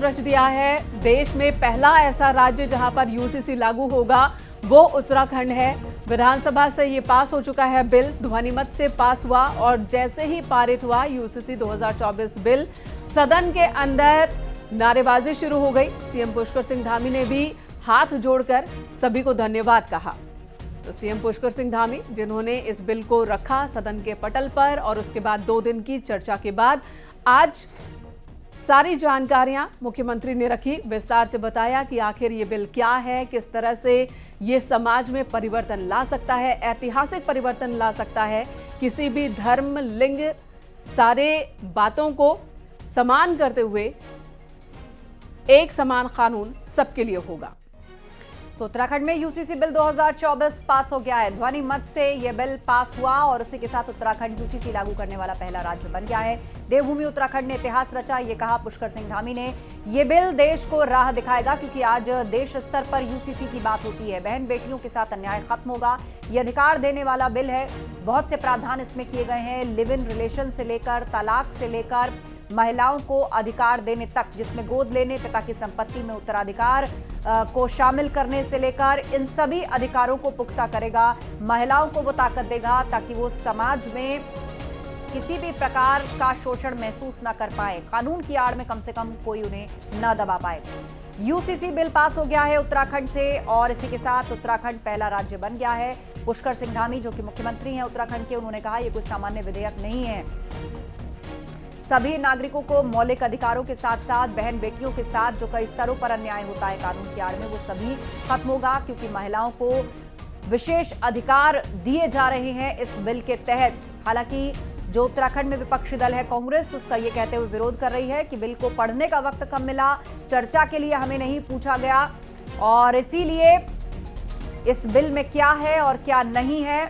रच दिया है। देश में पहला ऐसा राज्य जहां पर यूसीसी लागू होगा वो उत्तराखंड है। विधानसभा से ये पास हो चुका है बिल, ध्वनिमत से पास हुआ और जैसे ही पारित हुआ यूसीसी 2024 बिल, सदन के अंदर नारेबाजी शुरू हो गई। सीएम पुष्कर सिंह धामी ने भी हाथ जोड़कर सभी को धन्यवाद कहा। तो सीएम पुष्कर सिंह धामी जिन्होंने इस बिल को रखा सदन के पटल पर और उसके बाद 2 दिन की चर्चा के बाद आज सारी जानकारियां मुख्यमंत्री ने रखी, विस्तार से बताया कि आखिर ये बिल क्या है, किस तरह से ये समाज में परिवर्तन ला सकता है, ऐतिहासिक परिवर्तन ला सकता है। किसी भी धर्म, लिंग, सारे बातों को समान करते हुए एक समान कानून सबके लिए होगा। तो उत्तराखंड में यूसीसी बिल 2024 पास हो गया है। ध्वनि मत से यह बिल पास हुआ और उसी के साथ उत्तराखंड यूसीसी लागू करने वाला पहला राज्य बन गया है। देवभूमि उत्तराखंड ने इतिहास रचा, ये कहा पुष्कर सिंह धामी ने। ये बिल देश को राह दिखाएगा क्योंकि आज देश स्तर पर यूसीसी की बात होती है। बहन बेटियों के साथ अन्याय खत्म होगा, ये अधिकार देने वाला बिल है। बहुत से प्रावधान इसमें किए गए हैं, लिव इन रिलेशन से लेकर तलाक से लेकर महिलाओं को अधिकार देने तक, जिसमें गोद लेने, पिता की संपत्ति में उत्तराधिकार को शामिल करने से लेकर इन सभी अधिकारों को पुख्ता करेगा। महिलाओं को वो ताकत देगा ताकि वो समाज में किसी भी प्रकार का शोषण महसूस न कर पाए, कानून की आड़ में कम से कम कोई उन्हें न दबा पाए। यूसीसी बिल पास हो गया है उत्तराखंड से और इसी के साथ उत्तराखंड पहला राज्य बन गया है। पुष्कर सिंह धामी जो कि मुख्यमंत्री हैं उत्तराखंड के, उन्होंने कहा यह कोई सामान्य विधेयक नहीं है। सभी नागरिकों को मौलिक अधिकारों के साथ साथ बहन बेटियों के साथ जो कई स्तरों पर अन्याय होता है कानून की आड़ में, वो सभी खत्म होगा क्योंकि महिलाओं को विशेष अधिकार दिए जा रहे हैं इस बिल के तहत। हालांकि जो उत्तराखंड में विपक्षी दल है कांग्रेस, उसका ये कहते हुए विरोध कर रही है कि बिल को पढ़ने का वक्त कम मिला, चर्चा के लिए हमें नहीं पूछा गया और इसीलिए इस बिल में क्या है और क्या नहीं है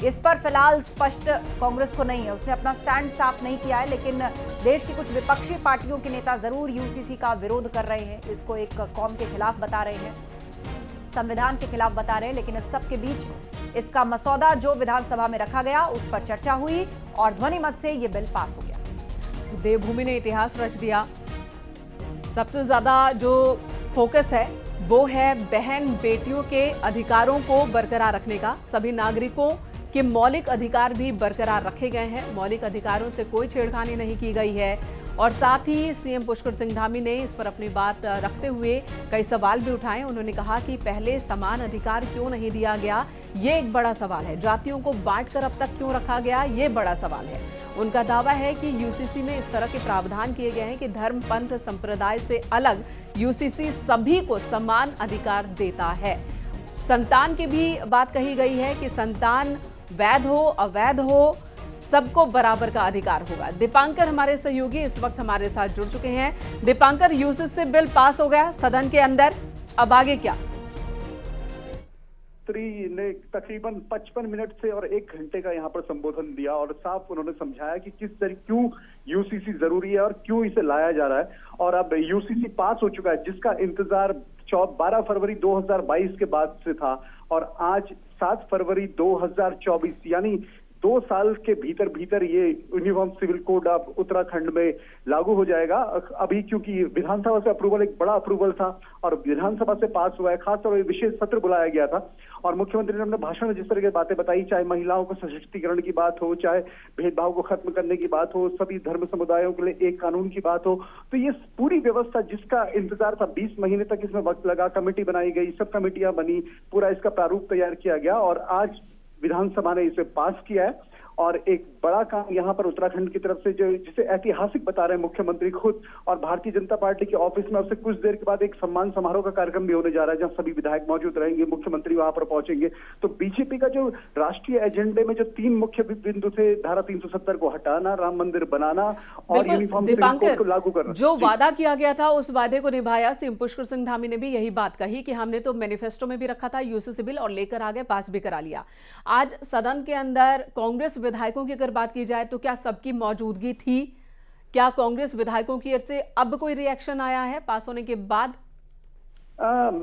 इस पर फिलहाल स्पष्ट कांग्रेस को नहीं है। उसने अपना स्टैंड साफ नहीं किया है, लेकिन देश की कुछ विपक्षी पार्टियों के नेता जरूर यूसीसी का विरोध कर रहे हैं। इसको एक कौम के खिलाफ बता रहे हैं, संविधान के खिलाफ बता रहे हैं। लेकिन इस सब के बीच इसका मसौदा जो विधानसभा में रखा गया उस पर चर्चा हुई और ध्वनिमत से यह बिल पास हो गया। देवभूमि ने इतिहास रच दिया। सबसे ज्यादा जो फोकस है वो है बहन बेटियों के अधिकारों को बरकरार रखने का। सभी नागरिकों के मौलिक अधिकार भी बरकरार रखे गए हैं, मौलिक अधिकारों से कोई छेड़खानी नहीं की गई है। और साथ ही सीएम पुष्कर सिंह धामी ने इस पर अपनी बात रखते हुए कई सवाल भी उठाए। उन्होंने कहा कि पहले समान अधिकार क्यों नहीं दिया गया, ये एक बड़ा सवाल है। जातियों को बांटकर अब तक क्यों रखा गया, ये बड़ा सवाल है। उनका दावा है कि यूसीसी में इस तरह के प्रावधान किए गए हैं कि धर्म, पंथ, संप्रदाय से अलग यूसीसी सभी को समान अधिकार देता है। संतान की भी बात कही गई है कि संतान वैध हो अवैध हो सबको बराबर का अधिकार होगा। दीपांकर हमारे सहयोगी इस वक्त हमारे साथ जुड़ चुके हैं। दीपांकर, यूसीसी बिल पास हो गया सदन के अंदर, अब आगे क्या? ने तकरीबन 55 मिनट से और 1 घंटे का यहाँ पर संबोधन दिया और साफ उन्होंने समझाया कि किस तरह क्यों यूसीसी जरूरी है और क्यों इसे लाया जा रहा है। और अब यूसीसी पास हो चुका है जिसका इंतजार 12 फरवरी 2022 के बाद से था और आज 7 फरवरी 2024 यानी 2 साल के भीतर ये यूनिफॉर्म सिविल कोड अब उत्तराखंड में लागू हो जाएगा। अभी क्योंकि विधानसभा से अप्रूवल एक बड़ा अप्रूवल था और विधानसभा से पास हुआ है, खासतौर पर विशेष सत्र बुलाया गया था और मुख्यमंत्री ने अपने भाषण में जिस तरह की बातें बताई, चाहे महिलाओं को सशक्तिकरण की बात हो, चाहे भेदभाव को खत्म करने की बात हो, सभी धर्म समुदायों के लिए एक कानून की बात हो, तो ये पूरी व्यवस्था जिसका इंतजार था 20 महीने तक इसमें वक्त लगा, कमेटी बनाई गई, सब कमेटियां बनी, पूरा इसका प्रारूप तैयार किया गया और आज विधानसभा ने इसे पास किया है। और एक बड़ा काम यहाँ पर उत्तराखंड की तरफ से जो जिसे ऐतिहासिक बता रहे हैं मुख्यमंत्री खुद और भारतीय जनता पार्टी के ऑफिस में अब से कुछ देर के बाद एक सम्मान समारोह का कार्यक्रम भी होने जा रहा है जहां सभी विधायक मौजूद रहेंगे, मुख्यमंत्री वहां पर पहुंचेंगे। तो बीजेपी का जो राष्ट्रीय एजेंडे में जो 3 मुख्य बिंदु थे, धारा 370 को हटाना, राम मंदिर बनाना और यूनिफॉर्म सिविल कोड को लागू करना, जो वादा किया गया था उस वादे को निभाया। सीएम पुष्कर सिंह धामी ने भी यही बात कही कि हमने तो मैनिफेस्टो में भी रखा था यूसीसी बिल और लेकर आगे पास भी करा लिया। आज सदन के अंदर कांग्रेस विधायकों की अगर बात की जाए तो क्या सबकी मौजूदगी थी? क्या कांग्रेस विधायकों की ओर से अब कोई रिएक्शन आया है पास होने के बाद?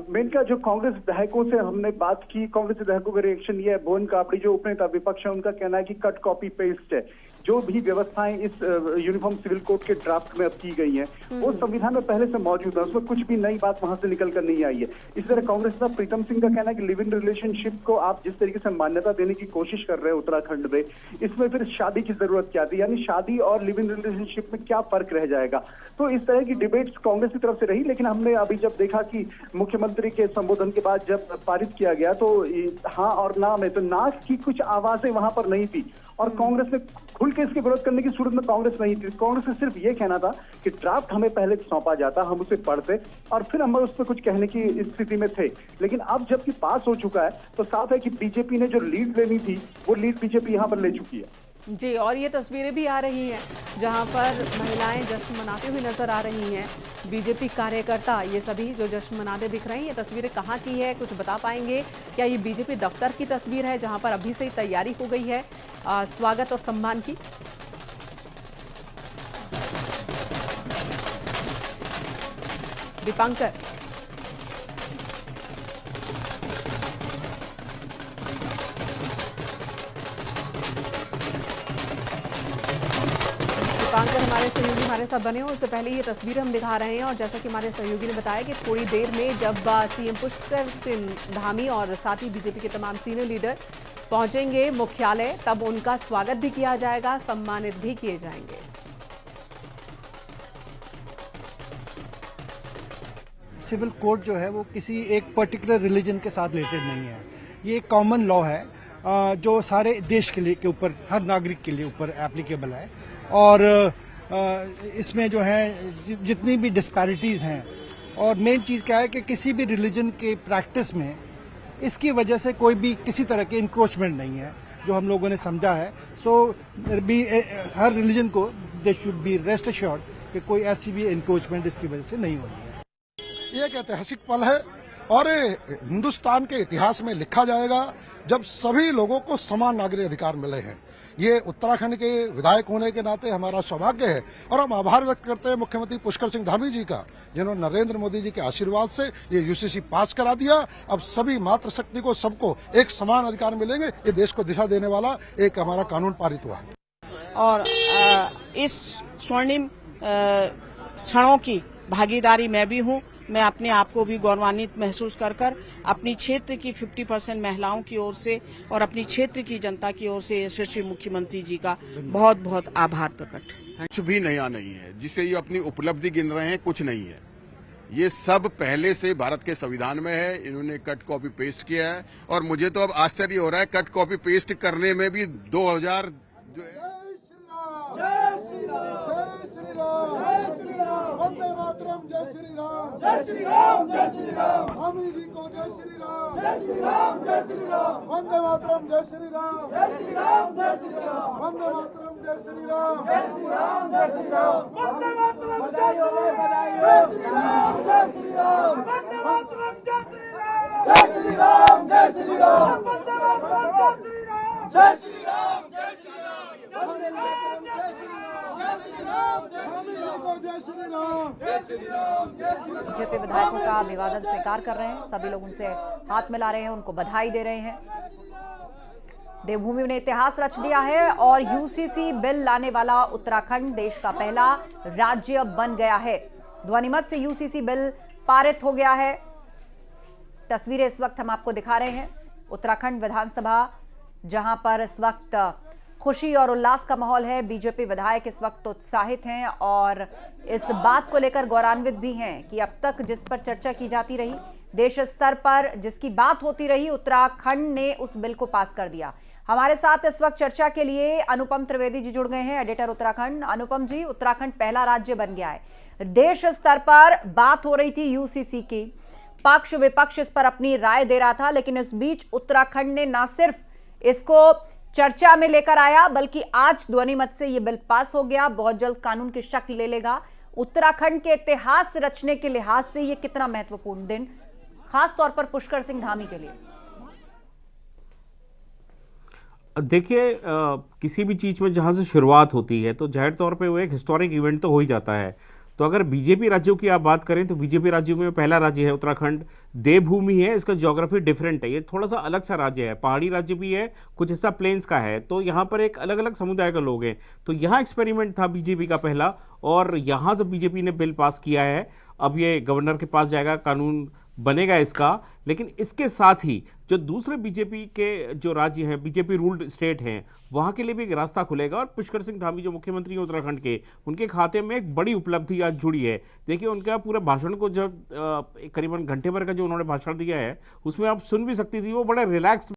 मेनका जो कांग्रेस विधायकों से हमने बात की, कांग्रेस विधायकों का रिएक्शन ये है, भुवन कापड़ी जो उपनेता विपक्ष है उनका कहना है कि कट कॉपी पेस्ट है। जो भी व्यवस्थाएं इस यूनिफॉर्म सिविल कोड के ड्राफ्ट में अब की गई हैं, वो संविधान में पहले से मौजूद है, उसमें कुछ भी नई बात वहां से निकल कर नहीं आई है। इस तरह कांग्रेस का प्रीतम सिंह का कहना है कि लिव इन रिलेशनशिप को आप जिस तरीके से मान्यता देने की कोशिश कर रहे हैं उत्तराखंड में, इसमें फिर शादी की जरूरत क्या थी, यानी शादी और लिव इन रिलेशनशिप में क्या फर्क रह जाएगा। तो इस तरह की डिबेट्स कांग्रेस की तरफ से रही, लेकिन हमने अभी जब देखा कि मुख्यमंत्री के संबोधन के बाद जब पारित किया गया तो हाँ और ना में तो ना की कुछ आवाजें वहां पर नहीं थी, और कांग्रेस ने खुल के इसके विरोध करने की सूरत में कांग्रेस नहीं थी। कांग्रेस ने सिर्फ ये कहना था कि ड्राफ्ट हमें पहले सौंपा जाता, हम उसे पढ़ते और फिर हम उस पर कुछ कहने की स्थिति में थे। लेकिन अब जबकि पास हो चुका है तो साफ है कि बीजेपी ने जो लीड लेनी थी वो लीड बीजेपी यहां पर ले चुकी है। जी, और ये तस्वीरें भी आ रही हैं जहां पर महिलाएं जश्न मनाते हुए नजर आ रही हैं। बीजेपी कार्यकर्ता ये सभी जो जश्न मनाते दिख रहे हैं, ये तस्वीरें कहाँ की है, कुछ बता पाएंगे? क्या ये बीजेपी दफ्तर की तस्वीर है जहां पर अभी से ही तैयारी हो गई है स्वागत और सम्मान की? दीपांकर, हमारे सहयोगी हमारे साथ बने हो, उससे पहले ये तस्वीरें हम दिखा रहे हैं और जैसा कि हमारे सहयोगी ने बताया कि थोड़ी देर में जब सीएम पुष्कर सिंह धामी और साथ ही बीजेपी के तमाम सीनियर लीडर पहुंचेंगे मुख्यालय, तब उनका स्वागत भी किया जाएगा, सम्मानित भी किए जाएंगे। सिविल कोड जो है वो किसी एक पर्टिकुलर रिलीजन के साथ रिलेटेड नहीं है, ये एक कॉमन लॉ है जो सारे देश के लिए के ऊपर, हर नागरिक के लिए ऊपर एप्लीकेबल है। और इसमें जो है जितनी भी डिस्पैरिटीज हैं, और मेन चीज क्या है कि किसी भी रिलीजन के प्रैक्टिस में इसकी वजह से कोई भी किसी तरह के इंक्रोचमेंट नहीं है, जो हम लोगों ने समझा है। सो हर रिलीजन को they should be rest assured कि कोई ऐसी भी इंक्रोचमेंट इसकी वजह से नहीं होनी है। ये एक ऐतिहासिक पल है और हिंदुस्तान के इतिहास में लिखा जाएगा जब सभी लोगों को समान नागरिक अधिकार मिले हैं। ये उत्तराखंड के विधायक होने के नाते हमारा सौभाग्य है और हम आभार व्यक्त करते हैं मुख्यमंत्री पुष्कर सिंह धामी जी का, जिन्होंने नरेंद्र मोदी जी के आशीर्वाद से ये यूसीसी पास करा दिया। अब सभी मातृशक्ति को, सबको एक समान अधिकार मिलेंगे। ये देश को दिशा देने वाला एक हमारा कानून पारित हुआ है और इस स्वर्णिम क्षणों की भागीदारी मैं भी हूं। मैं अपने आप को भी गौरवान्वित महसूस कर अपनी क्षेत्र की 50% महिलाओं की ओर से और अपनी क्षेत्र की जनता की ओर से यशस्वी मुख्यमंत्री जी का बहुत बहुत आभार प्रकट। कुछ भी नया नहीं है, जिसे ये अपनी उपलब्धि गिन रहे हैं, कुछ नहीं है। ये सब पहले से भारत के संविधान में है, इन्होंने कट कॉपी पेस्ट किया है। और मुझे तो अब आश्चर्य हो रहा है, कट कॉपी पेस्ट करने में भी 2000 जो है। वंदे मातरम, जय श्री राम, जय श्री राम, जय श्री राम। धामी जी को जय श्री राम, जय श्री राम, जय श्री राम। वंदे मातरम, जय श्री राम, जय श्री राम, जय श्री राम। वंदे मातरम, जय श्री राम, जय श्री राम, जय श्री राम। वंदे मातरम, जय श्री राम, जय श्री राम। वंदे मातरम, जय श्री राम, जय श्री राम, जय श्री राम। वंदे मातरम, जय श्री राम, जय श्री राम। वंदे मातरम, जय श्री राम, जय श्री राम, जय श्री राम। जय श्री राम, जय श्री राम, जय श्री राम। बीजेपी विधायकों का अभिवादन स्वीकार कर रहे हैं, सभी लोग उनसे हाथ मिला रहे हैं, उनको बधाई दे रहे हैं। देवभूमि ने इतिहास रच दिया है और यूसीसी बिल लाने वाला उत्तराखंड देश का पहला राज्य बन गया है। ध्वनिमत से यूसीसी बिल पारित हो गया है। तस्वीरें इस वक्त हम आपको दिखा रहे हैं उत्तराखंड विधानसभा, जहां पर इस वक्त खुशी और उल्लास का माहौल है। बीजेपी विधायक इस वक्त उत्साहित हैं और इस बात को लेकर गौरवान्वित भी हैं कि अब तक जिस पर चर्चा की जाती रही, देश स्तर पर जिसकी बात होती रही, उत्तराखंड ने उस बिल को पास कर दिया। हमारे साथ इस वक्त चर्चा के लिए अनुपम त्रिवेदी जी जुड़ गए हैं, एडिटर उत्तराखंड। अनुपम जी, उत्तराखंड पहला राज्य बन गया है, देश स्तर पर बात हो रही थी यूसीसी की, पक्ष विपक्ष इस पर अपनी राय दे रहा था, लेकिन इस बीच उत्तराखंड ने न सिर्फ इसको चर्चा में लेकर आया, बल्कि आज ध्वनिमत से यह बिल पास हो गया, बहुत जल्द कानून की शक्ल ले लेगा। उत्तराखंड के इतिहास रचने के लिहाज से यह कितना महत्वपूर्ण दिन, खास तौर पर पुष्कर सिंह धामी के लिए? देखिए, किसी भी चीज में जहां से शुरुआत होती है तो जाहिर तौर पे वो एक हिस्टोरिक इवेंट तो हो ही जाता है। तो अगर बीजेपी राज्यों की आप बात करें तो बीजेपी राज्यों में पहला राज्य है उत्तराखंड। देवभूमि है, इसका ज्योग्राफी डिफरेंट है, ये थोड़ा सा अलग सा राज्य है, पहाड़ी राज्य भी है, कुछ हिस्सा प्लेन्स का है, तो यहाँ पर एक अलग अलग समुदाय के लोग हैं। तो यहाँ एक्सपेरिमेंट था बीजेपी का पहला, और यहाँ से बीजेपी ने बिल पास किया है। अब ये गवर्नर के पास जाएगा, कानून बनेगा इसका। लेकिन इसके साथ ही जो दूसरे बीजेपी के जो राज्य हैं, बीजेपी रूल्ड स्टेट हैं, वहाँ के लिए भी एक रास्ता खुलेगा। और पुष्कर सिंह धामी जो मुख्यमंत्री हैं उत्तराखंड के, उनके खाते में एक बड़ी उपलब्धि आज जुड़ी है। देखिए उनका पूरा भाषण को जब करीबन घंटे भर का जो उन्होंने भाषण दिया है, उसमें आप सुन भी सकती थी, वो बड़ा रिलैक्स